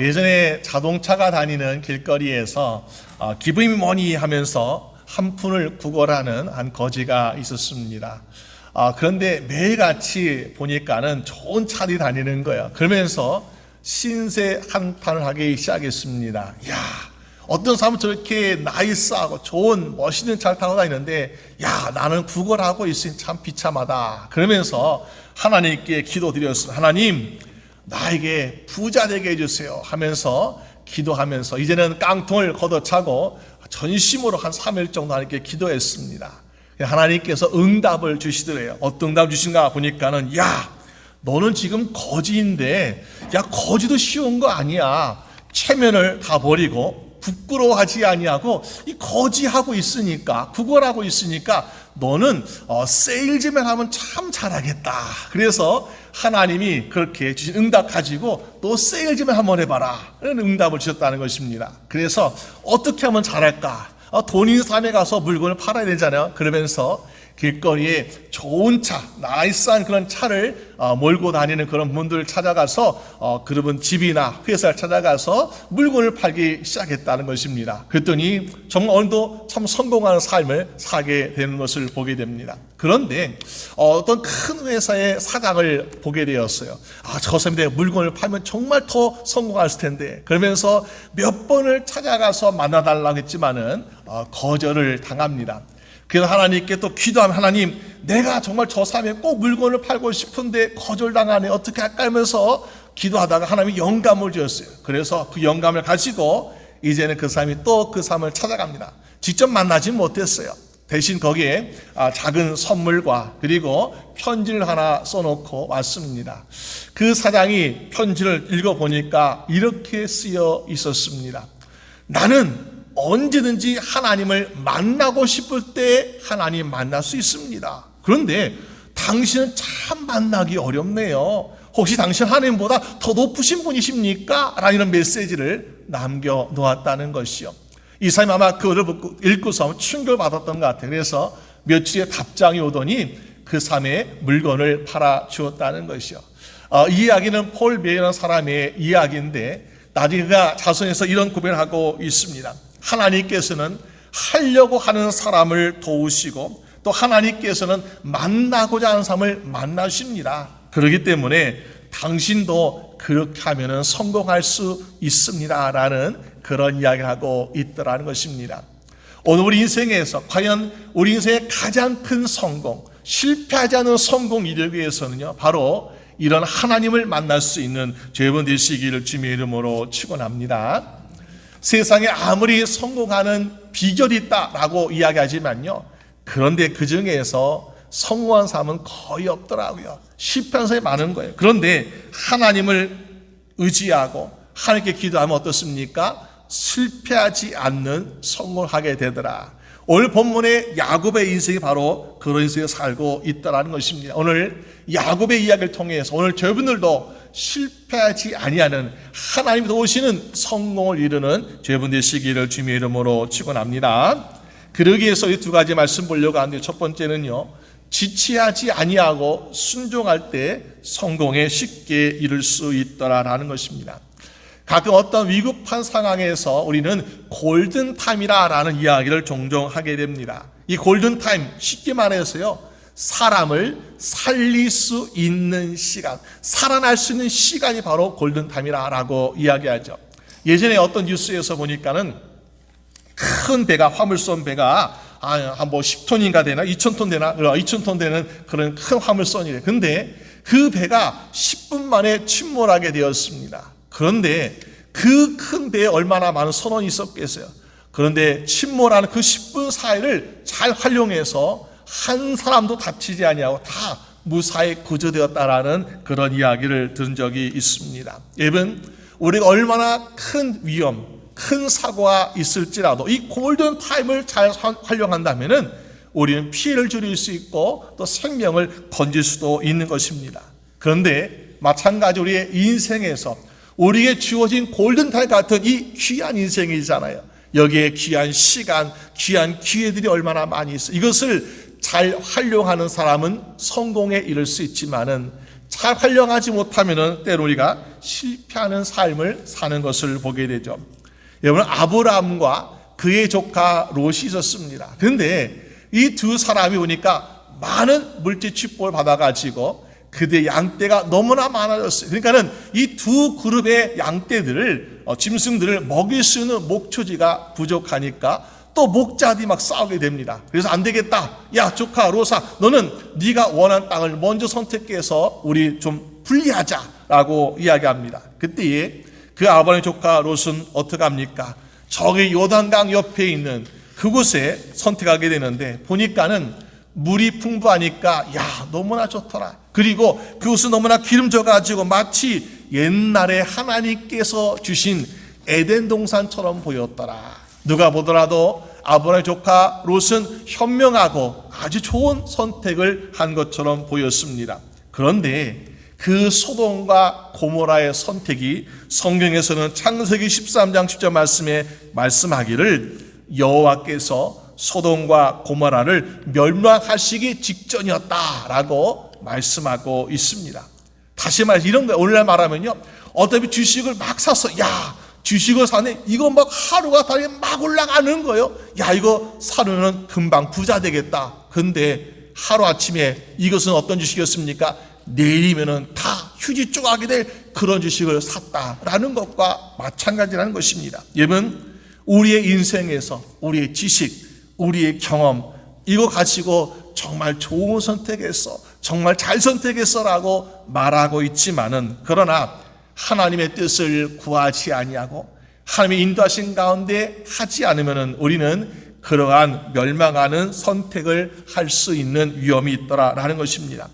예전에 자동차가 다니는 길거리에서 기분이 뭐니 하면서 한 푼을 구걸하는 한 거지가 있었습니다. 그런데 매일같이 보니까는 좋은 차들이 다니는 거예요. 그러면서 신세 한탄을 하기 시작했습니다. 야, 어떤 사람은 저렇게 나이스하고 좋은 멋있는 차를 타고 다니는데 야, 나는 구걸하고 있으니 참 비참하다. 그러면서 하나님께 기도드렸습니다. 하나님, 나에게 부자 되게 해주세요 하면서 기도하면서 이제는 깡통을 걷어차고 전심으로 한 3일 정도 하나님께 기도했습니다. 하나님께서 응답을 주시더래요. 어떤 응답 주신가 보니까는 야, 너는 지금 거지인데 야, 거지도 쉬운 거 아니야. 체면을 다 버리고 부끄러워하지 아니하고 이 거지하고 있으니까, 구걸하고 있으니까 너는 세일즈맨 하면 참 잘하겠다. 그래서 하나님이 그렇게 주신 응답 가지고 또 세일즈맨 한번 해봐라, 이런 응답을 주셨다는 것입니다. 그래서 어떻게 하면 잘할까? 돈 있는 사람에 가서 물건을 팔아야 되잖아요. 그러면서 길거리에 좋은 차, 나이스한 그런 차를 몰고 다니는 그런 분들을 찾아가서 그분 집이나 회사를 찾아가서 물건을 팔기 시작했다는 것입니다. 그랬더니 정말 오늘도 참 성공하는 삶을 살게 되는 것을 보게 됩니다. 그런데 어떤 큰 회사의 사장을 보게 되었어요. 저 사람이 내가 물건을 팔면 정말 더 성공할 텐데, 그러면서 몇 번을 찾아가서 만나달라고 했지만은 거절을 당합니다. 그래서 하나님께 또 기도하면 하나님, 내가 정말 저 사람에 꼭 물건을 팔고 싶은데 거절당하네, 어떻게 할까 하면서 기도하다가 하나님이 영감을 주었어요. 그래서 그 영감을 가지고 이제는 그 사람이 또 그 사람을 찾아갑니다. 직접 만나지 못했어요. 대신 거기에 작은 선물과 그리고 편지를 하나 써놓고 왔습니다. 그 사장이 편지를 읽어보니까 이렇게 쓰여 있었습니다. 나는 언제든지 하나님을 만나고 싶을 때 하나님 만날 수 있습니다. 그런데 당신은 참 만나기 어렵네요. 혹시 당신 하나님보다 더 높으신 분이십니까? 라는 이런 메시지를 남겨놓았다는 것이요. 이 사람이 아마 그거를 읽고서 충격을 받았던 것 같아요. 그래서 며칠에 답장이 오더니 그 사람의 물건을 팔아주었다는 것이요. 이 이야기는 폴 메이라는 사람의 이야기인데 나중에 그가 자서에서 이런 고백을 하고 있습니다. 하나님께서는 하려고 하는 사람을 도우시고 또 하나님께서는 만나고자 하는 사람을 만나십니다. 그렇기 때문에 당신도 그렇게 하면 성공할 수 있습니다 라는 그런 이야기를 하고 있더라는 것입니다. 오늘 우리 인생에서 과연 우리 인생의 가장 큰 성공, 실패하지 않은 성공 이루기 위해서는요, 바로 이런 하나님을 만날 수 있는 여러분 되시기를 주님의 이름으로 축원합니다. 세상에 아무리 성공하는 비결이 있다라고 이야기하지만요, 그런데 그 중에서 성공한 사람은 거의 없더라고요. 실패한 사람이 많은 거예요. 그런데 하나님을 의지하고 하나님께 기도하면 어떻습니까? 실패하지 않는 성공을 하게 되더라. 오늘 본문의 야곱의 인생이 바로 그런 인생에 살고 있다는 것입니다. 오늘 야곱의 이야기를 통해서 오늘 저분들도 실패하지 아니하는 하나님이 도우시는 성공을 이루는 여러분 되시기를 주님의 이름으로 축원합니다. 그러기 위해서 이 두 가지 말씀 보려고 하는데, 첫 번째는요, 지체하지 아니하고 순종할 때 성공에 쉽게 이룰 수 있더라라는 것입니다. 가끔 어떤 위급한 상황에서 우리는 골든타임이라는 이야기를 종종 하게 됩니다. 이 골든타임, 쉽게 말해서요, 사람을 살릴 수 있는 시간, 살아날 수 있는 시간이 바로 골든타임이라고 이야기하죠. 예전에 어떤 뉴스에서 보니까는 큰 배가, 화물선 배가 한 10톤인가 되나 2,000톤 되나 2,000톤 되는 그런 큰 화물선이래. 근데 그 배가 10분 만에 침몰하게 되었습니다. 그런데 그 큰 배에 얼마나 많은 선원이 있었겠어요. 그런데 침몰하는 그 10분 사이를 잘 활용해서 한 사람도 다치지 아니하고 다 무사히 구조되었다라는 그런 이야기를 들은 적이 있습니다. 여러분, 우리가 얼마나 큰 위험, 큰 사고가 있을지라도 이 골든 타임을 잘 활용한다면은 우리는 피해를 줄일 수 있고 또 생명을 건질 수도 있는 것입니다. 그런데 마찬가지 우리의 인생에서 우리에게 주어진 골든 타임 같은 이 귀한 인생이잖아요. 여기에 귀한 시간, 귀한 기회들이 얼마나 많이 있어요. 이것을 잘 활용하는 사람은 성공에 이를 수 있지만은 잘 활용하지 못하면은 때로 우리가 실패하는 삶을 사는 것을 보게 되죠. 여러분, 아브라함과 그의 조카 롯이 있었습니다. 그런데 이 두 사람이 보니까 많은 물질 축복을 받아가지고 그들의 양떼가 너무나 많아졌어요. 그러니까는 이 두 그룹의 양떼들을, 짐승들을 먹일 수 있는 목초지가 부족하니까 또 목자들이 막 싸우게 됩니다. 그래서 안 되겠다. 야, 조카 롯아, 너는 네가 원하는 땅을 먼저 선택해서 우리 좀 분리하자라고 이야기합니다. 그때에 그 아브라함의 조카 롯은 어떻게 합니까? 저기 요단강 옆에 있는 그곳에 선택하게 되는데 보니까는 물이 풍부하니까 야, 너무나 좋더라. 그리고 그곳은 너무나 기름져가지고 마치 옛날에 하나님께서 주신 에덴 동산처럼 보였더라. 누가 보더라도 아브라함의 조카 롯은 현명하고 아주 좋은 선택을 한 것처럼 보였습니다. 그런데 그 소돔과 고모라의 선택이 성경에서는 창세기 13장 10절 말씀에 말씀하기를 여호와께서 소돔과 고모라를 멸망하시기 직전이었다라고 말씀하고 있습니다. 다시 말해서 이런 거예요. 오늘날 말하면요, 어차피 주식을 막 샀어. 야, 주식을 사네. 이거 막 하루가 다르게 막 올라가는 거예요. 야, 이거 사려면 금방 부자 되겠다. 근데 하루아침에 이것은 어떤 주식이었습니까? 내일이면은 다 휴지 쪼가게 될 그런 주식을 샀다라는 것과 마찬가지라는 것입니다. 여러분, 우리의 인생에서 우리의 지식, 우리의 경험, 이거 가지고 정말 좋은 선택했어, 정말 잘 선택했어라고 말하고 있지만은, 그러나 하나님의 뜻을 구하지 아니하고 하나님의 인도하신 가운데 하지 않으면은 우리는 그러한 멸망하는 선택을 할 수 있는 위험이 있더라라는 것입니다.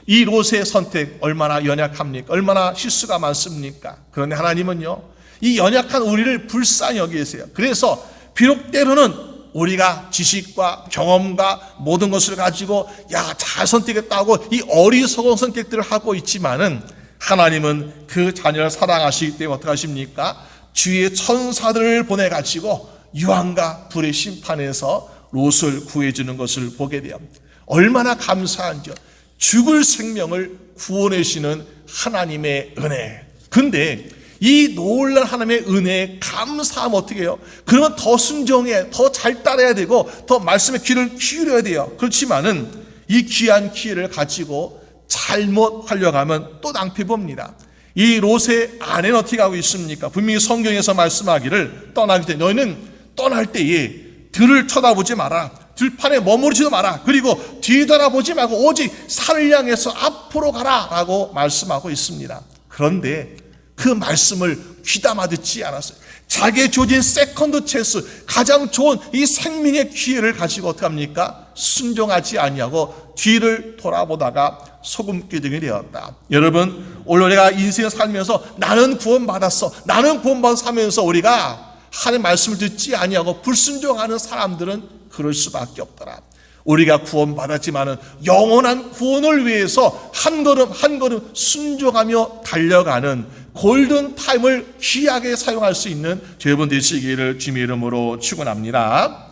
이 롯의 선택 얼마나 연약합니까? 얼마나 실수가 많습니까? 그런데 하나님은요, 이 연약한 우리를 불쌍히 여기세요. 그래서 비록 때로는 우리가 지식과 경험과 모든 것을 가지고 야, 잘 선택했다고 이 어리석은 선택들을 하고 있지만은 하나님은 그 자녀를 사랑하시기 때문에 어떻게 하십니까? 주의 천사들을 보내가지고 유황과 불의 심판에서 롯을 구해주는 것을 보게 돼요. 얼마나 감사한지요. 죽을 생명을 구원해주시는 하나님의 은혜. 근데 이 놀라운 하나님의 은혜에 감사하면 어떻게 해요? 그러면 더 순종해, 더 잘 따라야 되고 더 말씀의 귀를 기울여야 돼요. 그렇지만은 이 귀한 기회를 가지고 잘못 활용하면 또 낭패 봅니다. 이 롯의 아내는 어떻게 하고 있습니까? 분명히 성경에서 말씀하기를 떠나기 전에 너희는 떠날 때에 들을 쳐다보지 마라. 들판에 머무르지도 마라. 그리고 뒤돌아보지 말고 오직 산을 향해서 앞으로 가라 라고 말씀하고 있습니다. 그런데 그 말씀을 귀담아 듣지 않았어요. 자기의 주어진 세컨드 찬스, 가장 좋은 이 생명의 기회를 가지고 어떻게 합니까? 순종하지 아니하고 뒤를 돌아보다가 소금기둥이 되었다. 여러분, 오늘 우리가 인생을 살면서 나는 구원받았어, 나는 구원받아서 살면서 우리가 하나님의 말씀을 듣지 아니하고 불순종하는 사람들은 그럴 수밖에 없더라. 우리가 구원받았지만은 영원한 구원을 위해서 한 걸음 한 걸음 순종하며 달려가는 골든 타임을 귀하게 사용할 수 있는 여러분 되시기를 주님의 이름으로 축원합니다.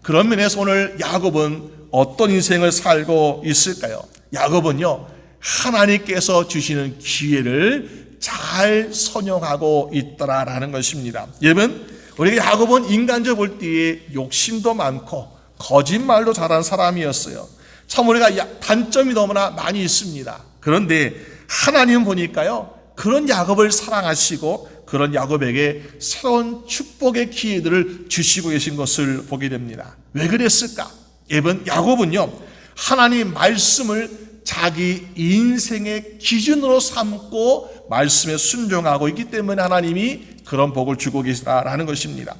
그런 면에서 오늘 야곱은 어떤 인생을 살고 있을까요? 야곱은요, 하나님께서 주시는 기회를 잘 선용하고 있더라라는 것입니다. 여러분, 우리가 야곱은 인간적으로 볼 때에 욕심도 많고 거짓말도 잘하는 사람이었어요. 참 우리가 단점이 너무나 많이 있습니다. 그런데 하나님은 보니까요, 그런 야곱을 사랑하시고 그런 야곱에게 새로운 축복의 기회들을 주시고 계신 것을 보게 됩니다. 왜 그랬을까? 여러분, 야곱은요, 하나님 말씀을 자기 인생의 기준으로 삼고 말씀에 순종하고 있기 때문에 하나님이 그런 복을 주고 계시다라는 것입니다.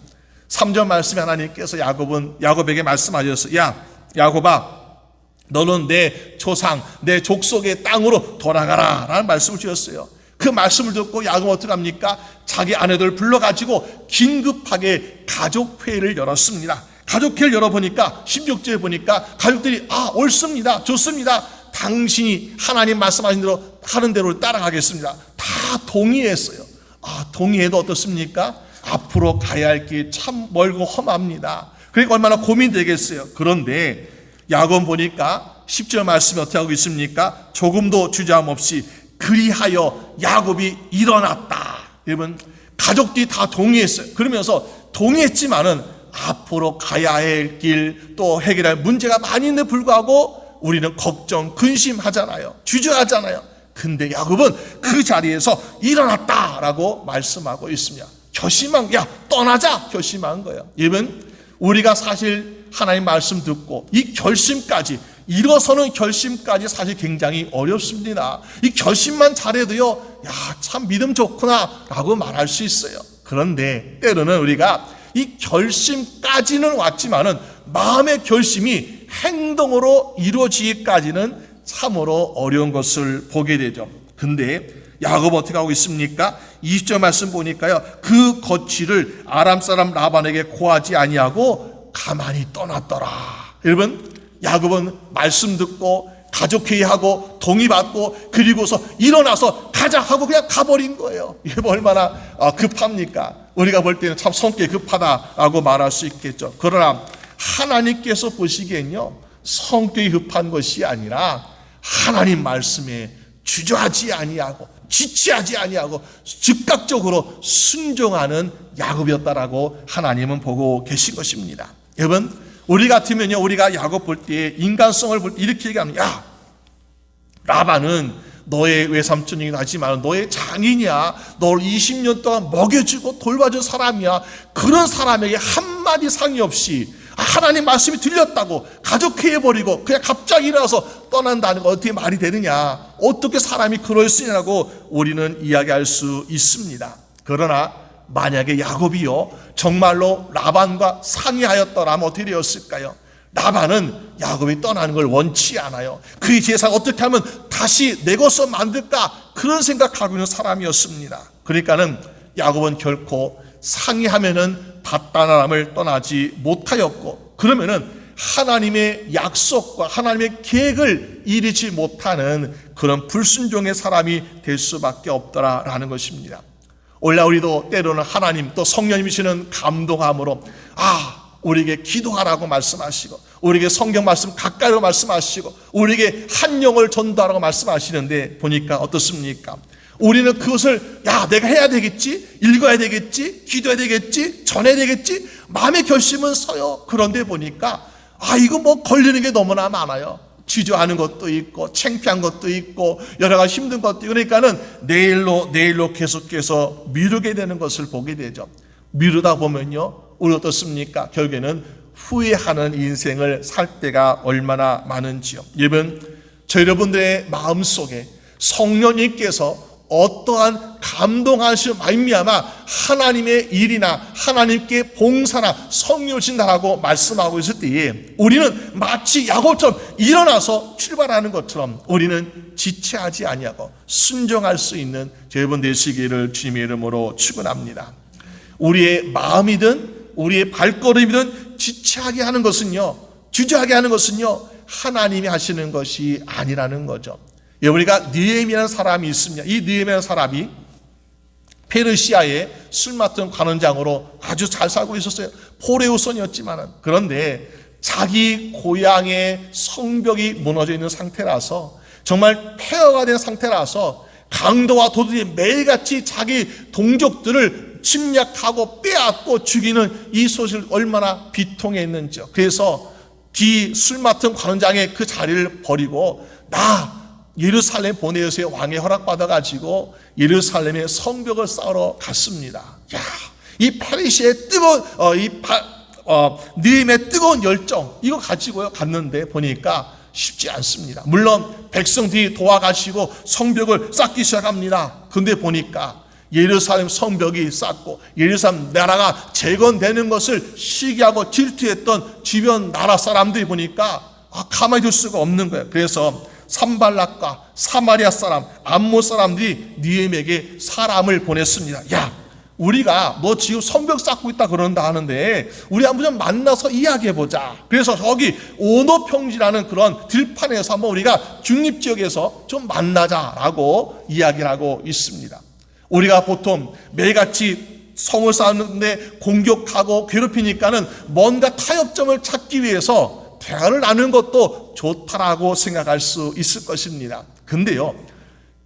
3절 말씀에 하나님께서 야곱에게 말씀하셨어요. 야, 야곱아, 너는 내 조상, 내 족속의 땅으로 돌아가라 라는 말씀을 주셨어요. 그 말씀을 듣고 야곱은 어떻게 합니까? 자기 아내들 불러가지고 긴급하게 가족회의를 열었습니다. 가족회의를 열어보니까 16절에 보니까 가족들이 옳습니다, 좋습니다, 당신이 하나님 말씀하신 대로 하는 대로 따라가겠습니다. 다 동의했어요. 동의해도 어떻습니까? 앞으로 가야 할 길 참 멀고 험합니다. 그러니까 얼마나 고민되겠어요. 그런데 야곱은 보니까 10절 말씀이 어떻게 하고 있습니까? 조금도 주저함 없이 그리하여 야곱이 일어났다. 여러분, 가족들이 다 동의했어요. 그러면서 동의했지만은 앞으로 가야 할 길, 또 해결할 문제가 많이 있는데 불구하고 우리는 걱정, 근심하잖아요. 주저하잖아요. 근데 야곱은 그 자리에서 일어났다라고 말씀하고 있습니다. 결심한, 야, 떠나자! 결심한 거예요. 여러분, 우리가 사실 하나님 말씀 듣고 이 결심까지, 일어서는 결심까지 사실 굉장히 어렵습니다. 이 결심만 잘해도요, 야, 참 믿음 좋구나 라고 말할 수 있어요. 그런데 때로는 우리가 이 결심까지는 왔지만은 마음의 결심이 행동으로 이루어지기까지는 참으로 어려운 것을 보게 되죠. 근데 야곱 어떻게 하고 있습니까? 20절 말씀 보니까요, 그 거취를 아람 사람 라반에게 고하지 아니하고 가만히 떠났더라. 여러분, 야곱은 말씀 듣고 가족회의하고 동의받고 그리고서 일어나서 가자 하고 그냥 가버린 거예요. 이게 얼마나 급합니까? 우리가 볼 때는 참 성격이 급하다라고 말할 수 있겠죠. 그러나 하나님께서 보시기엔요, 성격이 급한 것이 아니라 하나님 말씀에 주저하지 아니하고 지체하지 아니하고 즉각적으로 순종하는 야곱이었다라고 하나님은 보고 계신 것입니다. 여러분, 우리 같으면요, 우리가 야곱 볼 때 인간성을 볼 때 이렇게 얘기합니다. 야, 라반은 너의 외삼촌이긴 하지만 너의 장인이야. 널 20년 동안 먹여주고 돌봐준 사람이야. 그런 사람에게 한마디 상의 없이 하나님 말씀이 들렸다고 가족회해버리고 그냥 갑자기 일어나서 떠난다는 거 어떻게 말이 되느냐, 어떻게 사람이 그럴 수 있냐고 우리는 이야기할 수 있습니다. 그러나 만약에 야곱이요 정말로 라반과 상의하였더라면 어떻게 되었을까요? 라반은 야곱이 떠나는 걸 원치 않아요. 그의 재산 어떻게 하면 다시 내 것으로 만들까, 그런 생각하고 있는 사람이었습니다. 그러니까는 야곱은 결코 상의하면은 바다나람을 떠나지 못하였고, 그러면은 하나님의 약속과 하나님의 계획을 이루지 못하는 그런 불순종의 사람이 될 수밖에 없더라라는 것입니다. 원래 우리도 때로는 하나님 또 성령님이시는 감동함으로 우리에게 기도하라고 말씀하시고 우리에게 성경 말씀 가까이로 말씀하시고 우리에게 한 영을 전도하라고 말씀하시는데 보니까 어떻습니까? 우리는 그것을 내가 해야 되겠지, 읽어야 되겠지, 기도해야 되겠지, 전해야 되겠지, 마음의 결심은 서요. 그런데 보니까 이거 뭐 걸리는 게 너무나 많아요. 주저하는 것도 있고 창피한 것도 있고 여러 가지 힘든 것도 있고, 그러니까는 내일로 계속해서 미루게 되는 것을 보게 되죠. 미루다 보면요, 우리 어떻습니까? 결국에는 후회하는 인생을 살 때가 얼마나 많은지요. 여러분, 여러분들의 마음속에 성령님께서 어떠한 감동하시는 말미암아 하나님의 일이나 하나님께 봉사나 성령을 주신다라고 말씀하고 있을 때에 우리는 마치 야곱처럼 일어나서 출발하는 것처럼 우리는 지체하지 아니하고 순종할 수 있는 여러분 되시기를 주님의 이름으로 축원합니다. 우리의 마음이든 우리의 발걸음이든 지체하게 하는 것은요, 주저하게 하는 것은요, 하나님이 하시는 것이 아니라는 거죠. 우리가 느헤미야라는 사람이 있습니다. 이 느헤미야라는 사람이 페르시아의 술 맡은 관원장으로 아주 잘 살고 있었어요. 포레우선이었지만은, 그런데 자기 고향의 성벽이 무너져 있는 상태라서, 정말 폐허가 된 상태라서 강도와 도둑이 매일같이 자기 동족들을 침략하고 빼앗고 죽이는 이 소식을 얼마나 비통했는지요. 그래서 술 맡은 관원장의 그 자리를 버리고 예루살렘 보내어서의 왕의 허락받아가지고 예루살렘의 성벽을 쌓으러 갔습니다. 이 페르시아의 뜨거운 느헤미야의 뜨거운 열정, 이거 가지고요 갔는데 보니까 쉽지 않습니다. 물론 백성들이 도와가시고 성벽을 쌓기 시작합니다. 근데 보니까 예루살렘 성벽이 쌓고 예루살렘 나라가 재건되는 것을 시기하고 질투했던 주변 나라 사람들이 보니까 가만히 둘 수가 없는 거예요. 그래서 산발락과 사마리아 사람, 암몬 사람들이 느헤미야에게 사람을 보냈습니다. 우리가 너 지금 성벽 쌓고 있다 그런다 하는데 우리 한번 좀 만나서 이야기해보자. 그래서 저기 오노평지라는 그런 들판에서 한번 우리가 중립지역에서 좀 만나자라고 이야기를 하고 있습니다. 우리가 보통 매일같이 성을 쌓는데 공격하고 괴롭히니까는 뭔가 타협점을 찾기 위해서 대화를 나누는 것도 좋다라고 생각할 수 있을 것입니다. 근데요,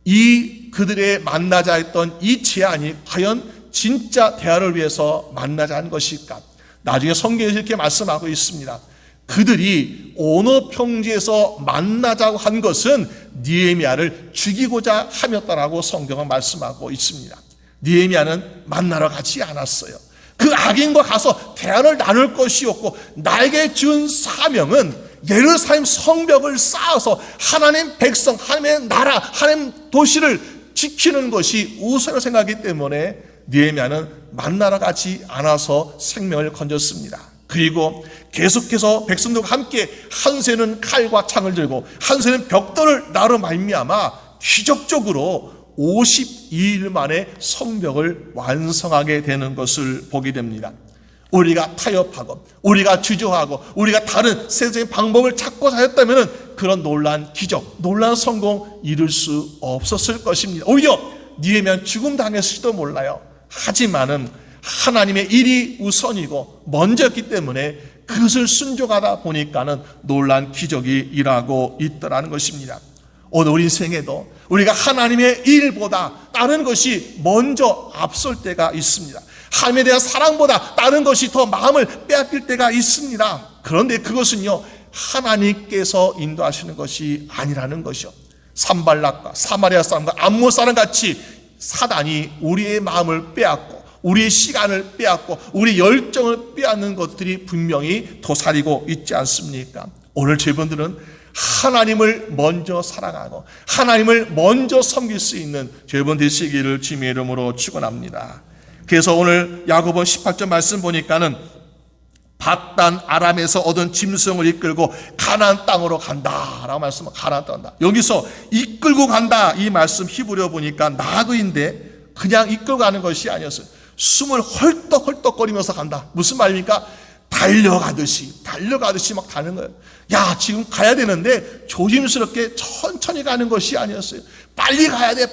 이 그들의 만나자 했던 이 제안이 과연 진짜 대화를 위해서 만나자는 것일까? 나중에 성경에서 이렇게 말씀하고 있습니다. 그들이 오너 평지에서 만나자고 한 것은 느헤미야를 죽이고자 함이었다라고 성경은 말씀하고 있습니다. 느헤미야는 만나러 가지 않았어요. 그 악인과 가서 대화를 나눌 것이었고, 나에게 준 사명은 예루살렘 성벽을 쌓아서 하나님 백성, 하나님의 나라, 하나님 도시를 지키는 것이 우선을 생각하기 때문에 느헤미야는 만나러 가지 않아서 생명을 건졌습니다. 그리고 계속해서 백성들과 함께 한 손에는 칼과 창을 들고 한 손에는 벽돌을 나로 말미암아 기적적으로 52일 만에 성벽을 완성하게 되는 것을 보게 됩니다. 우리가 타협하고 우리가 주저하고 우리가 다른 세상의 방법을 찾고 하였다면 그런 놀라운 기적, 놀라운 성공 이룰 수 없었을 것입니다. 오히려 느헤미야는 죽음 당했을지도 몰라요. 하지만은 하나님의 일이 우선이고 먼저였기 때문에 그것을 순종하다 보니까는 놀라운 기적이 일하고 있더라는 것입니다. 오늘 우리 인생에도 우리가 하나님의 일보다 다른 것이 먼저 앞설 때가 있습니다. 하나님에 대한 사랑보다 다른 것이 더 마음을 빼앗길 때가 있습니다. 그런데 그것은요, 하나님께서 인도하시는 것이 아니라는 것이요. 산발락과 사마리아 사람과 암몬 사람 같이 사단이 우리의 마음을 빼앗고 우리의 시간을 빼앗고 우리 열정을 빼앗는 것들이 분명히 도사리고 있지 않습니까? 오늘 저분들은 하나님을 먼저 사랑하고 하나님을 먼저 섬길 수 있는 저분 되시기를 주님의 이름으로 축원합니다. 그래서 오늘 야고보 18절 말씀 보니까는 밧단 아람에서 얻은 짐승을 이끌고 가나안 땅으로 간다라고 말씀하고, 가나안 땅 간다. 여기서 이끌고 간다 이 말씀 히브리어 보니까 나그인데 그냥 이끌고 가는 것이 아니었어요. 숨을 헐떡헐떡거리면서 간다. 무슨 말입니까? 달려가듯이 막 가는 거예요. 야, 지금 가야 되는데 조심스럽게 천천히 가는 것이 아니었어요. 빨리 가야 돼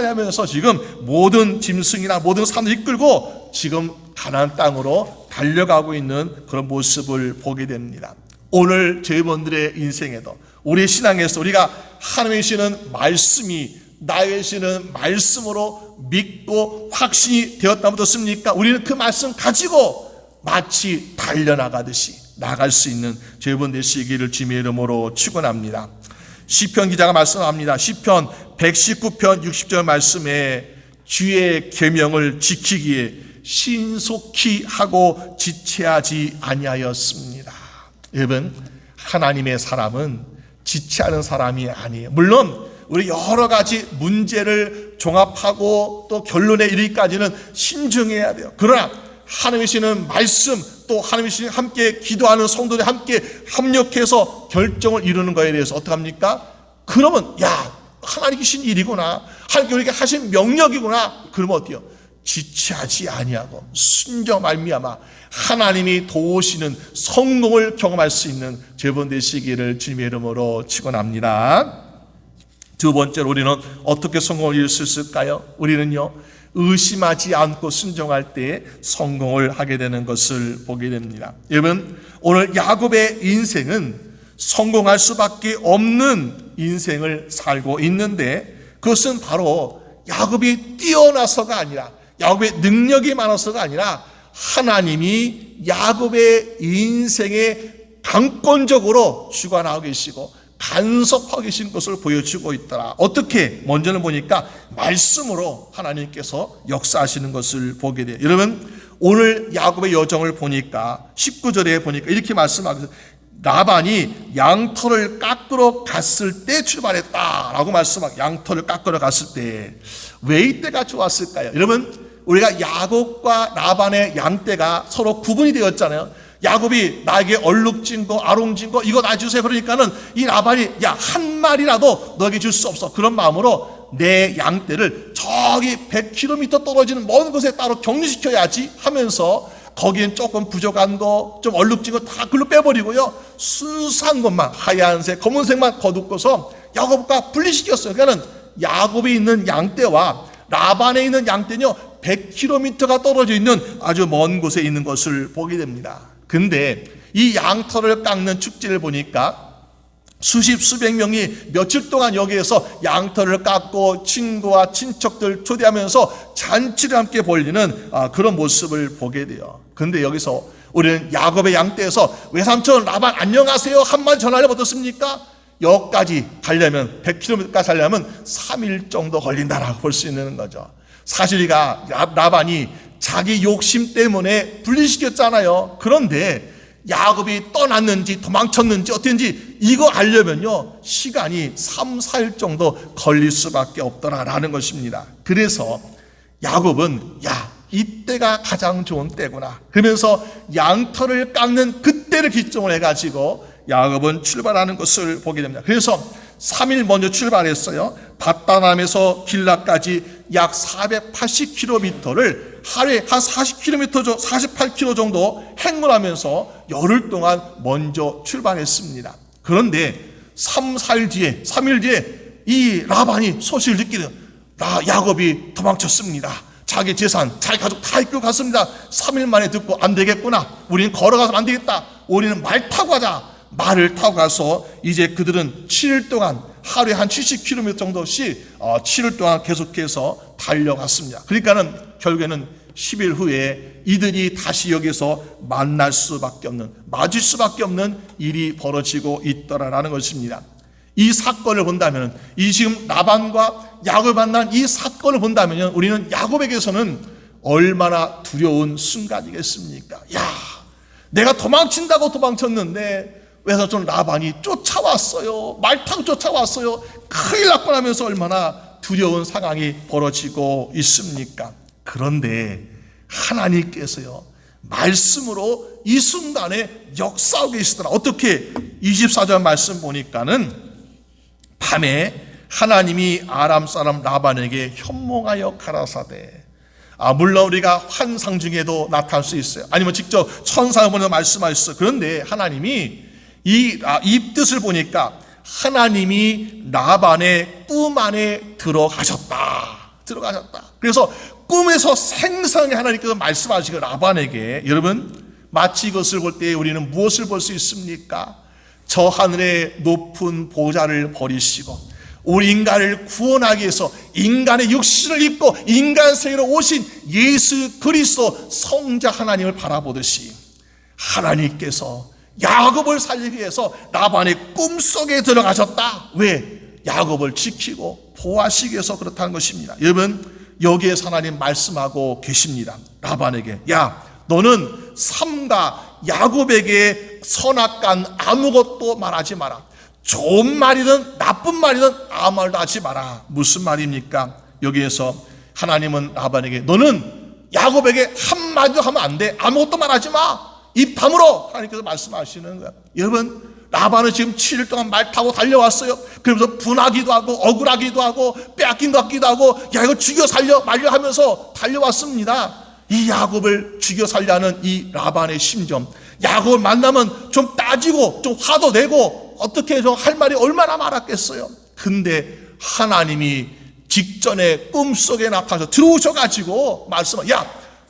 하면서 지금 모든 짐승이나 모든 사람을 이끌고 지금 가나안 땅으로 달려가고 있는 그런 모습을 보게 됩니다. 오늘 저희분들의 인생에도 우리의 신앙에서 우리가 하나님의 주시는 말씀이 나에게 주시는 말씀으로 믿고 확신이 되었다면 어떻습니까? 우리는 그 말씀 가지고 마치 달려나가듯이 나갈 수 있는 저희분 되시기를 주님의 이름으로 축원합니다. 시편 기자가 말씀합니다. 시편 119편 60절 말씀에 주의 계명을 지키기에 신속히 하고 지체하지 아니하였습니다. 여러분, 하나님의 사람은 지체하는 사람이 아니에요. 물론 우리 여러 가지 문제를 종합하고 또 결론에 이르기까지는 신중해야 돼요. 그러나 하나님이 주시는 말씀, 또 하나님이 주시는 함께 기도하는 성도들이 함께 합력해서 결정을 이루는 것에 대해서 어떡합니까? 그러면 하나님이 주신 일이구나, 하나님께 우리에게 하신 명령이구나. 그러면 어때요? 지체하지 아니하고 순종 말미암아 하나님이 도우시는 성공을 경험할 수 있는 저분 되시기를 주님의 이름으로 축원합니다. 두 번째로 우리는 어떻게 성공을 이룰 수 있을까요? 우리는요, 의심하지 않고 순종할 때 성공을 하게 되는 것을 보게 됩니다. 여러분, 오늘 야곱의 인생은 성공할 수밖에 없는 인생을 살고 있는데, 그것은 바로 야곱이 뛰어나서가 아니라, 야곱의 능력이 많아서가 아니라 하나님이 야곱의 인생에 강권적으로 주관하고 계시고 간섭하고 계신 것을 보여주고 있더라. 어떻게? 먼저는 보니까 말씀으로 하나님께서 역사하시는 것을 보게 돼요. 여러분, 오늘 야곱의 여정을 보니까 19절에 보니까 이렇게 말씀하고, 라반이 양털을 깎으러 갔을 때 출발했다라고 말씀하고, 양털을 깎으러 갔을 때 왜 이때가 좋았을까요? 여러분, 우리가 야곱과 라반의 양떼가 서로 구분이 되었잖아요. 야곱이 나에게 얼룩진 거, 아롱진 거 이거 놔주세요. 그러니까는 이 라반이 한 마리라도 너에게 줄 수 없어. 그런 마음으로 내 양떼를 저기 100km 떨어지는 먼 곳에 따로 격리시켜야지 하면서 거기엔 조금 부족한 거, 좀 얼룩진 거 다 글로 빼버리고요, 순수한 것만, 하얀색, 검은색만 거두고서 야곱과 분리시켰어요. 그러니까는 야곱이 있는 양떼와 라반에 있는 양떼는요 100km가 떨어져 있는 아주 먼 곳에 있는 것을 보게 됩니다. 근데 이 양털을 깎는 축제를 보니까 수십 수백 명이 며칠 동안 여기에서 양털을 깎고 친구와 친척들 초대하면서 잔치를 함께 벌리는 그런 모습을 보게 돼요. 그런데 여기서 우리는 야곱의 양떼에서 외삼촌 라반 안녕하세요 한마디 전하려면 어떻습니까? 여기까지 가려면 100km까지 가려면 3일 정도 걸린다라고 볼 수 있는 거죠. 사실이가 라반이 자기 욕심 때문에 분리시켰잖아요. 그런데 야곱이 떠났는지 도망쳤는지 어땠는지 이거 알려면요 시간이 3, 4일 정도 걸릴 수밖에 없더라라는 것입니다. 그래서 야곱은 이때가 가장 좋은 때구나 그러면서 양털을 깎는 그때를 기점으로 해가지고 야곱은 출발하는 것을 보게 됩니다. 그래서 3일 먼저 출발했어요. 밧다남에서 길라까지 약 480km를 하루에 한 40km, 48km 정도 행군하면서 열흘 동안 먼저 출발했습니다. 그런데 3일 뒤에 이 라반이 소식을 듣기는 야곱이 도망쳤습니다. 자기 재산, 자기 가족 다 이끌고 갔습니다. 3일 만에 듣고 안 되겠구나. 우리는 걸어가서 안 되겠다. 우리는 말 타고 가자. 말을 타고 가서 이제 그들은 7일 동안 하루에 한 70km 정도씩 7일 동안 계속해서 달려갔습니다. 그러니까는 결국에는 10일 후에 이들이 다시 여기서 맞을 수밖에 없는 일이 벌어지고 있더라라는 것입니다. 이 사건을 본다면, 이 지금 라반과 야곱을 만난 이 사건을 본다면 우리는 야곱에게서는 얼마나 두려운 순간이겠습니까? 내가 도망친다고 도망쳤는데 외삼촌 라반이 쫓아왔어요. 말 타고 쫓아왔어요. 큰일 났구나 하면서 얼마나 두려운 상황이 벌어지고 있습니까? 그런데 하나님께서요 말씀으로 이 순간에 역사하고 계시더라. 어떻게? 24절 말씀 보니까는 밤에 하나님이 아람 사람 라반에게 현몽하여 가라사대. 물론 우리가 환상 중에도 나타날 수 있어요. 아니면 직접 천사를 보내서 말씀하셨어요. 그런데 하나님이 이 뜻을 보니까 하나님이 라반의 꿈 안에 들어가셨다. 그래서 꿈에서 생생하게 하나님께서 말씀하시고 라반에게, 여러분 마치 이것을 볼 때 우리는 무엇을 볼 수 있습니까? 저 하늘의 높은 보좌를 버리시고 우리 인간을 구원하기 위해서 인간의 육신을 입고 인간 세계로 오신 예수 그리스도 성자 하나님을 바라보듯이 하나님께서 야곱을 살리기 위해서 라반의 꿈속에 들어가셨다. 왜? 야곱을 지키고 보호하시기 위해서 그렇다는 것입니다. 여러분 여기에서 하나님 말씀하고 계십니다. 라반에게 너는 삼가 야곱에게 선악간 아무것도 말하지 마라. 좋은 말이든 나쁜 말이든 아무 말도 하지 마라. 무슨 말입니까? 여기에서 하나님은 라반에게 너는 야곱에게 한마디도 하면 안 돼. 아무것도 말하지 마. 입 다물어. 하나님께서 말씀하시는 거야. 여러분 라반은 지금 7일 동안 말 타고 달려왔어요. 그러면서 분하기도 하고 억울하기도 하고 빼앗긴 것 같기도 하고 이거 죽여 살려 말려 하면서 달려왔습니다. 이 야곱을 죽여 살려는 이 라반의 심정, 야곱을 만나면 좀 따지고 좀 화도 내고 어떻게 좀 할 말이 얼마나 많았겠어요. 근데 하나님이 직전에 꿈속에 나타나서 들어오셔가지고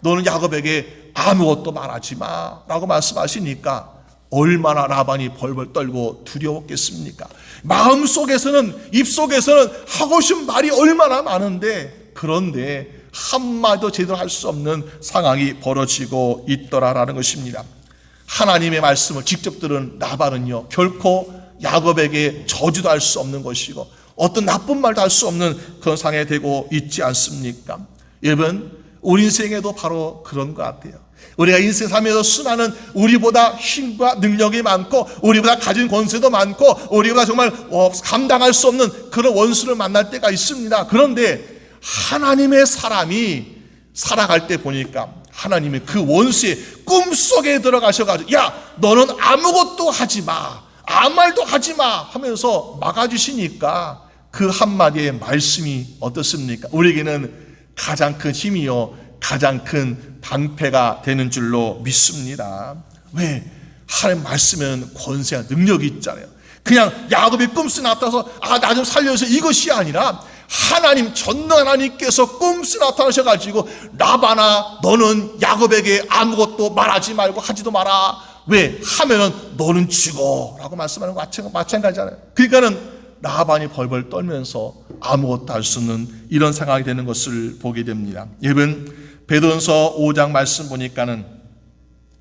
너는 야곱에게 아무것도 말하지 마 라고 말씀하시니까 얼마나 라반이 벌벌 떨고 두려웠겠습니까? 마음속에서는, 입속에서는 하고 싶은 말이 얼마나 많은데, 그런데 한마디도 제대로 할 수 없는 상황이 벌어지고 있더라라는 것입니다. 하나님의 말씀을 직접 들은 라반은요 결코 야곱에게 저주도 할 수 없는 것이고 어떤 나쁜 말도 할 수 없는 그런 상황에 되고 있지 않습니까? 여러분 우리 인생에도 바로 그런 것 같아요. 우리가 인생 삶에서 수많은 우리보다 힘과 능력이 많고 우리보다 가진 권세도 많고 우리보다 정말 감당할 수 없는 그런 원수를 만날 때가 있습니다. 그런데 하나님의 사람이 살아갈 때 보니까 하나님이 그 원수의 꿈속에 들어가셔가지고 너는 아무것도 하지 마, 아무 말도 하지 마 하면서 막아주시니까 그 한마디의 말씀이 어떻습니까? 우리에게는 가장 큰 힘이요 가장 큰 방패가 되는 줄로 믿습니다. 왜? 하나님 말씀에는 권세와 능력이 있잖아요. 그냥 야곱이 꿈속에 나타나서 나 좀 살려서 이것이 아니라 하나님 전능한 하나님께서 꿈속에 나타나셔가지고 라반아 너는 야곱에게 아무것도 말하지 말고 하지도 마라. 왜? 하면은 너는 죽어 라고 말씀하는 거 마찬가지잖아요. 그러니까는 라반이 벌벌 떨면서 아무것도 할 수 없는 이런 상황이 되는 것을 보게 됩니다. 여러분, 베드로전서 5장 말씀 보니까는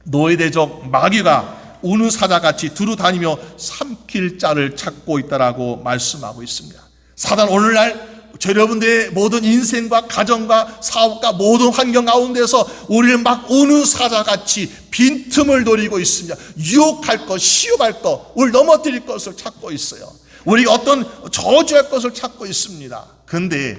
노예 대적 마귀가 우는 사자같이 두루 다니며 삼킬 자를 찾고 있다라고 말씀하고 있습니다. 사단 오늘날 여러분들의 모든 인생과 가정과 사업과 모든 환경 가운데서 우리를 막 우는 사자같이 빈틈을 노리고 있습니다. 유혹할 것, 시험할 것, 우리를 넘어뜨릴 것을 찾고 있어요. 우리가 어떤 저주할 것을 찾고 있습니다. 그런데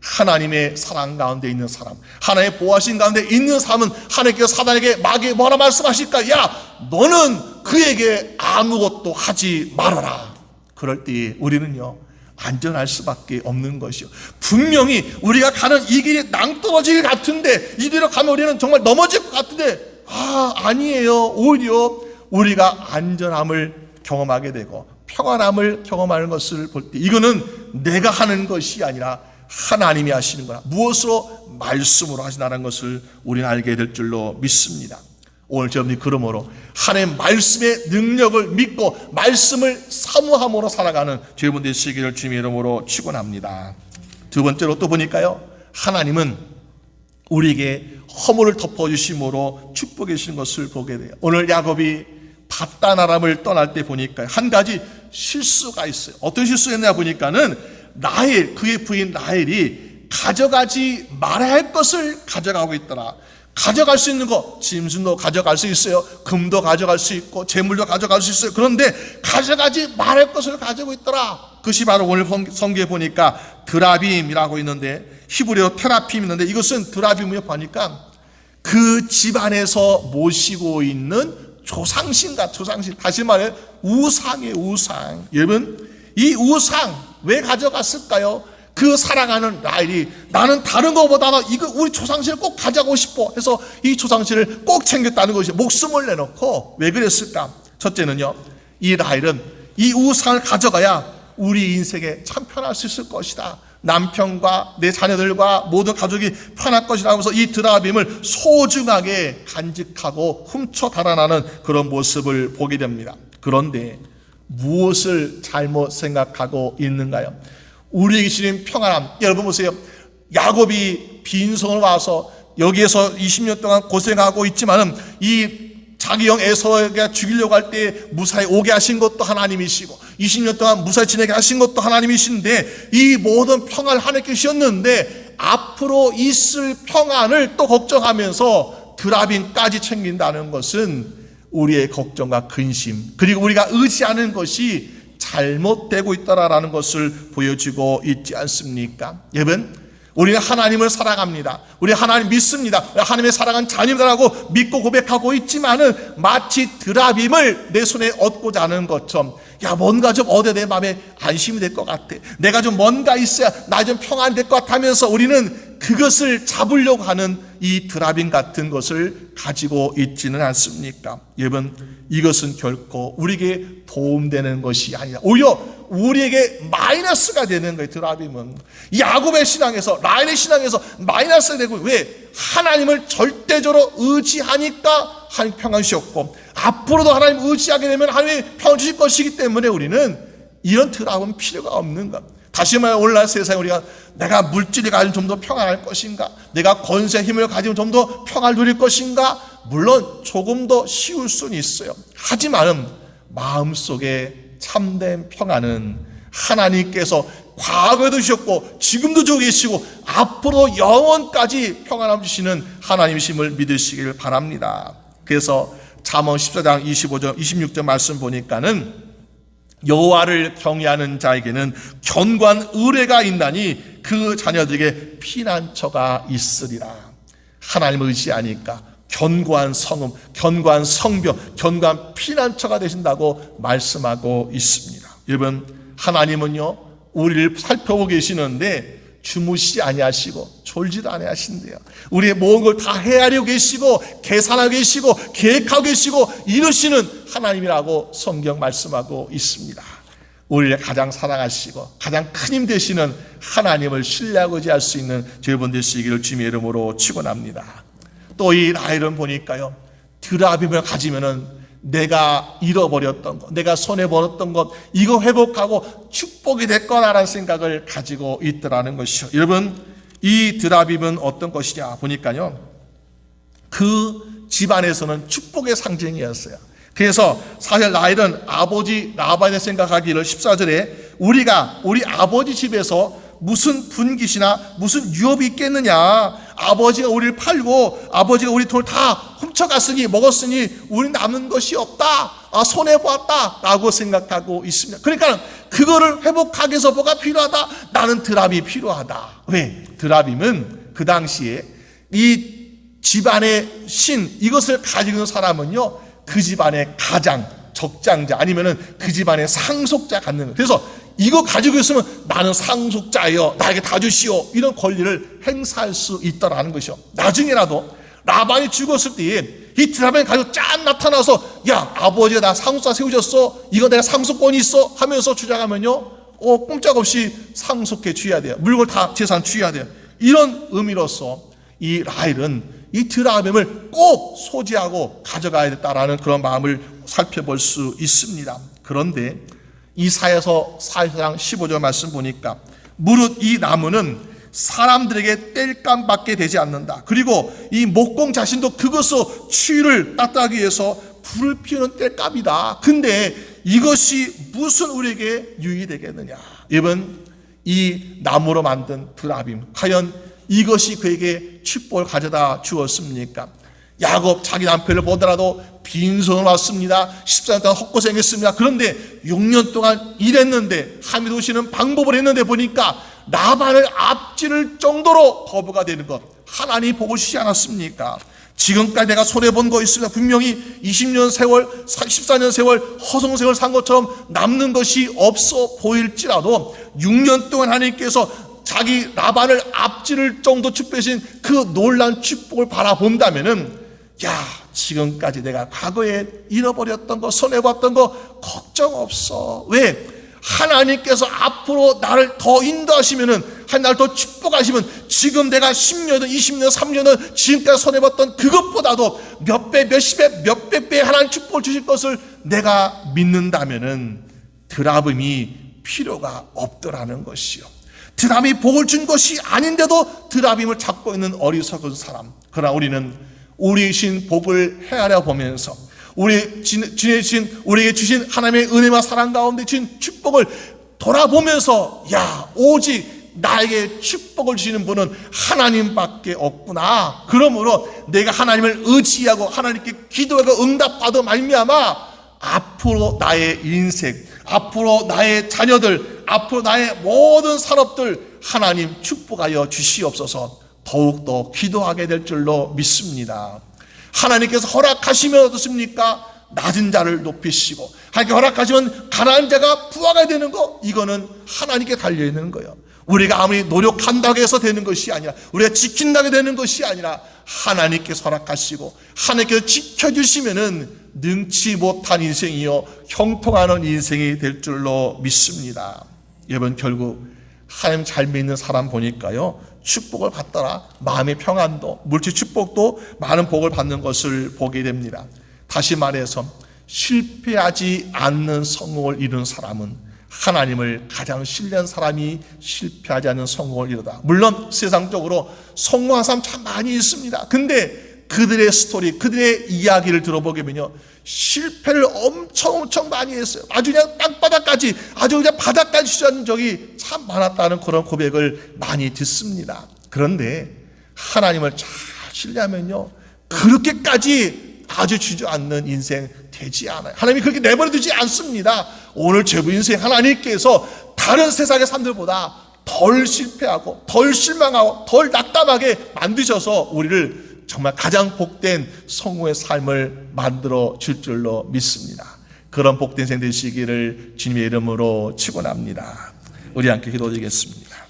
하나님의 사랑 가운데 있는 사람, 하나님의 보호하신 가운데 있는 사람은 하나님께서 사단에게 마귀에게 뭐라 말씀하실까? 야, 너는 그에게 아무것도 하지 말아라. 그럴 때 우리는요, 안전할 수밖에 없는 것이요. 분명히 우리가 가는 이 길이 낭떠러질 같은데, 이대로 가면 우리는 정말 넘어질 것 같은데, 아니에요. 오히려 우리가 안전함을 경험하게 되고 평안함을 경험하는 것을 볼 때, 이거는 내가 하는 것이 아니라 하나님이 하시는 거라. 무엇으로? 말씀으로 하신다는 것을 우리는 알게 될 줄로 믿습니다. 오늘 여러분이 그러므로 하나님의 말씀의 능력을 믿고 말씀을 사모함으로 살아가는 여러분 되시기를 주님의 이름으로 축원합니다. 두 번째로 또 보니까요, 하나님은 우리에게 허물을 덮어주심으로 축복해 주시는 것을 보게 돼요. 오늘 야곱이 바단 아람을 떠날 때 보니까 한 가지 실수가 있어요. 어떤 실수였냐 보니까는 라헬, 그의 부인 라헬이 가져가지 말아야 할 것을 가져가고 있더라. 가져갈 수 있는 거, 짐승도 가져갈 수 있어요. 금도 가져갈 수 있고 재물도 가져갈 수 있어요. 그런데 가져가지 말할 것을 가지고 있더라. 그것이 바로 오늘 성경에 보니까 드라빔이라고 있는데, 히브리어 테라핌이 있는데, 이것은 드라빔을 보니까 그 집안에서 모시고 있는 조상신. 다시 말해 우상이에요. 우상. 여러분, 이 우상 왜 가져갔을까요? 그 사랑하는 라헬이 나는 다른 것보다 이거 우리 조상신을 꼭 가져가고 싶어 해서 이 조상신을 꼭 챙겼다는 것이, 목숨을 내놓고. 왜 그랬을까? 첫째는요, 이 라헬은 이 우상을 가져가야 우리 인생에 참 편할 수 있을 것이다. 남편과 내 자녀들과 모든 가족이 편할 것이라 하면서 이 드라빔을 소중하게 간직하고 훔쳐 달아나는 그런 모습을 보게 됩니다. 그런데 무엇을 잘못 생각하고 있는가요? 우리에게 주신 평안함. 여러분 보세요. 야곱이 빈손을 와서 여기에서 20년 동안 고생하고 있지만은 이 자기 형 에서가 죽이려고 할 때 무사히 오게 하신 것도 하나님이시고 20년 동안 무사히 지내게 하신 것도 하나님이신데, 이 모든 평안을 하나님께 주셨는데 앞으로 있을 평안을 또 걱정하면서 드라빔까지 챙긴다는 것은 우리의 걱정과 근심, 그리고 우리가 의지하는 것이 잘못되고 있다라는 것을 보여주고 있지 않습니까? 여러분, 우리는 하나님을 사랑합니다. 우리 하나님 믿습니다. 하나님의 사랑은 자녀들하고 믿고 고백하고 있지만은 마치 드라빔을 내 손에 얻고자 하는 것처럼, 야, 뭔가 좀 얻어야 내 마음에 안심이 될 것 같아. 내가 좀 뭔가 있어야 나 좀 평안 될 것 같으면서 우리는 그것을 잡으려고 하는 이 드라빔 같은 것을 가지고 있지는 않습니까? 여러분, 이것은 결코 우리에게 도움되는 것이 아니라 오히려 우리에게 마이너스가 되는 거예요. 드라빔은 야곱의 신앙에서, 라헬의 신앙에서 마이너스가 되고, 왜? 하나님을 절대적으로 의지하니까 하나님 평안 주셨고, 앞으로도 하나님 의지하게 되면 하나님이 평안 주실 것이기 때문에 우리는 이런 드라빔 필요가 없는 것. 다시 말해, 오늘날 세상에 우리가 내가 물질이 가지면 좀 더 평안할 것인가, 내가 권세 힘을 가지면 좀 더 평안을 누릴 것인가, 물론 조금 더 쉬울 수는 있어요. 하지만 마음속에 참된 평안은 하나님께서 과거에도 주셨고 지금도 주고 계시고 앞으로 영원까지 평안함 주시는 하나님이심을 믿으시길 바랍니다. 그래서 잠언 14장 25절 26절 말씀 보니까는 여호와를 경외하는 자에게는 견고한 의뢰가 있나니 그 자녀들에게 피난처가 있으리라. 하나님을 의지하니까 견고한 성읍, 견고한 성벽, 견고한 피난처가 되신다고 말씀하고 있습니다. 여러분, 하나님은요 우리를 살펴보고 계시는데 주무시지 아니하시고 졸지도 아니하신대요. 우리의 모든 걸 다 헤아리고 계시고 계산하고 계시고 계획하고 계시고 이루시는 하나님이라고 성경 말씀하고 있습니다. 우리를 가장 사랑하시고 가장 큰 힘 되시는 하나님을 신뢰하고 의지할 수 있는 여러분 되시기를 주님의 이름으로 축원합니다. 또 이 라헬은 보니까요, 드라빔을 가지면은 내가 잃어버렸던 것, 내가 손해버렸던 것, 이거 회복하고 축복이 될 거라는 생각을 가지고 있더라는 것이죠. 여러분, 이 드라빔은 어떤 것이냐 보니까요, 그 집안에서는 축복의 상징이었어요. 그래서 사실 라헬은 아버지 라반의 생각하기를 14절에 우리 아버지 집에서 무슨 분깃이나 무슨 유업이 있겠느냐, 아버지가 우리를 팔고 아버지가 우리 돈을 다 훔쳐갔으니 먹었으니 우리 남는 것이 없다, 손해보았다 라고 생각하고 있습니다. 그러니까 그거를 회복하기 위해서 뭐가 필요하다? 나는 드라빔이 필요하다. 왜? 드라빔은 그 당시에 이 집안의 신, 이것을 가지고 있는 사람은요, 그 집안의 가장 적장자 아니면은 그 집안의 상속자 갖는 거예요. 그래서 이거 가지고 있으면 나는 상속자예요, 나에게 다 주시오, 이런 권리를 행사할 수 있다라는 것이요. 나중에라도 라반이 죽었을 때에 이 드라빔이 가지고 짠 나타나서 야, 아버지가 나 상속자 세우셨어, 이거 내가 상속권이 있어 하면서 주장하면요, 꼼짝없이 상속해 주어야 돼요. 물건 다 재산 주어야 돼요. 이런 의미로서 이 라헬은 이 드라빔을 꼭 소지하고 가져가야 됐다라는 그런 마음을 살펴볼 수 있습니다. 그런데 이사야서 4장 15절 말씀 보니까 무릇 이 나무는 사람들에게 뗄감 받게 되지 않는다. 그리고 이 목공 자신도 그것으로 추위를 따뜻하기 위해서 불을 피우는 뗄감이다. 근데 이것이 무슨 우리에게 유익이 되겠느냐. 여러분, 이 나무로 만든 드라빔, 과연 이것이 그에게 축복을 가져다 주었습니까? 야곱 자기 남편을 보더라도 빈손으로 왔습니다. 14년 동안 헛고생했습니다. 그런데 6년 동안 일했는데, 함이 도시는 방법을 했는데 보니까 라반을 앞지를 정도로 거부가 되는 것, 하나님이 보고 싶지 않았습니까? 지금까지 내가 손해본 거 있습니다. 분명히 20년 세월, 14년 세월, 허송세월 산 것처럼 남는 것이 없어 보일지라도 6년 동안 하나님께서 자기 라반을 앞지를 정도 축복하신 그 놀라운 축복을 바라본다면은, 야, 지금까지 내가 과거에 잃어버렸던 거, 손해봤던 거 걱정 없어. 왜? 하나님께서 앞으로 나를 더 인도하시면은, 나를 더 축복하시면 지금 내가 10년이든 20년, 3년은 지금까지 손해봤던 그것보다도 몇 배, 몇십 배, 몇백 배 하나님 축복을 주실 것을 내가 믿는다면은 드라빔이 필요가 없더라는 것이요. 드라빔이 복을 준 것이 아닌데도 드라빔을 잡고 있는 어리석은 사람. 그러나 우리는 우리의 신 복을 헤아려 보면서 우리에게 주신 하나님의 은혜와 사랑 가운데 주신 축복을 돌아보면서, 야, 오직 나에게 축복을 주시는 분은 하나님밖에 없구나. 그러므로 내가 하나님을 의지하고 하나님께 기도하고 응답받아 말미암아 앞으로 나의 인생, 앞으로 나의 자녀들, 앞으로 나의 모든 산업들 하나님 축복하여 주시옵소서 더욱더 기도하게 될 줄로 믿습니다. 하나님께서 허락하시면 어떻습니까? 낮은 자를 높이시고, 하나님께 허락하시면 가난한 자가 부하가 되는 거, 이거는 하나님께 달려있는 거예요. 우리가 아무리 노력한다고 해서 되는 것이 아니라, 우리가 지킨다고 되는 것이 아니라 하나님께서 허락하시고 하나님께서 지켜주시면은 능치 못한 인생이요 형통하는 인생이 될 줄로 믿습니다. 여러분, 결국 하나님 잘 믿는 사람 보니까요, 축복을 받더라, 마음의 평안도, 물질 축복도 많은 복을 받는 것을 보게 됩니다. 다시 말해서 실패하지 않는 성공을 이룬 사람은 하나님을 가장 신뢰한 사람이 실패하지 않는 성공을 이루다. 물론 세상적으로 성공한 사람 참 많이 있습니다. 근데 그들의 스토리, 그들의 이야기를 들어보게 되면요, 실패를 엄청 많이 했어요. 아주 그냥 땅바닥까지, 아주 그냥 바닥까지 취한 적이 참 많았다는 그런 고백을 많이 듣습니다. 그런데 하나님을 잘 신뢰하면요, 그렇게까지 아주 주저앉는 인생 되지 않아요. 하나님이 그렇게 내버려 두지 않습니다. 오늘 제부 인생 하나님께서 다른 세상의 사람들보다 덜 실패하고 덜 실망하고 덜 낙담하게 만드셔서 우리를 정말 가장 복된 성공의 삶을 만들어 줄 줄로 믿습니다. 그런 복된 생 되시기를 주님의 이름으로 축원합니다. 우리 함께 기도드리겠습니다.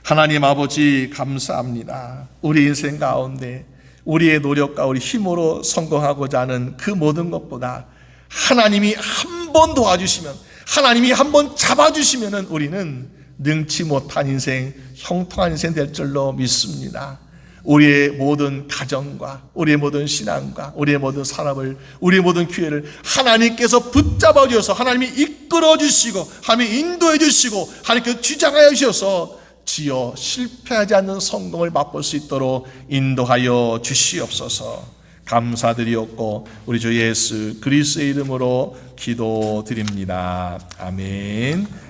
하나님 아버지, 감사합니다. 우리 인생 가운데 우리의 노력과 우리 힘으로 성공하고자 하는 그 모든 것보다 하나님이 한 번 도와주시면, 하나님이 한 번 잡아주시면 우리는 능치 못한 인생, 형통한 인생 될 줄로 믿습니다. 우리의 모든 가정과 우리의 모든 신앙과 우리의 모든 산업을, 우리의 모든 기회를 하나님께서 붙잡아 주셔서 하나님이 이끌어 주시고 하나님이 인도해 주시고 하나님께서 주장하여 주셔서 지어 실패하지 않는 성공을 맛볼 수 있도록 인도하여 주시옵소서. 감사드리옵고 우리 주 예수 그리스도의 이름으로 기도드립니다. 아멘.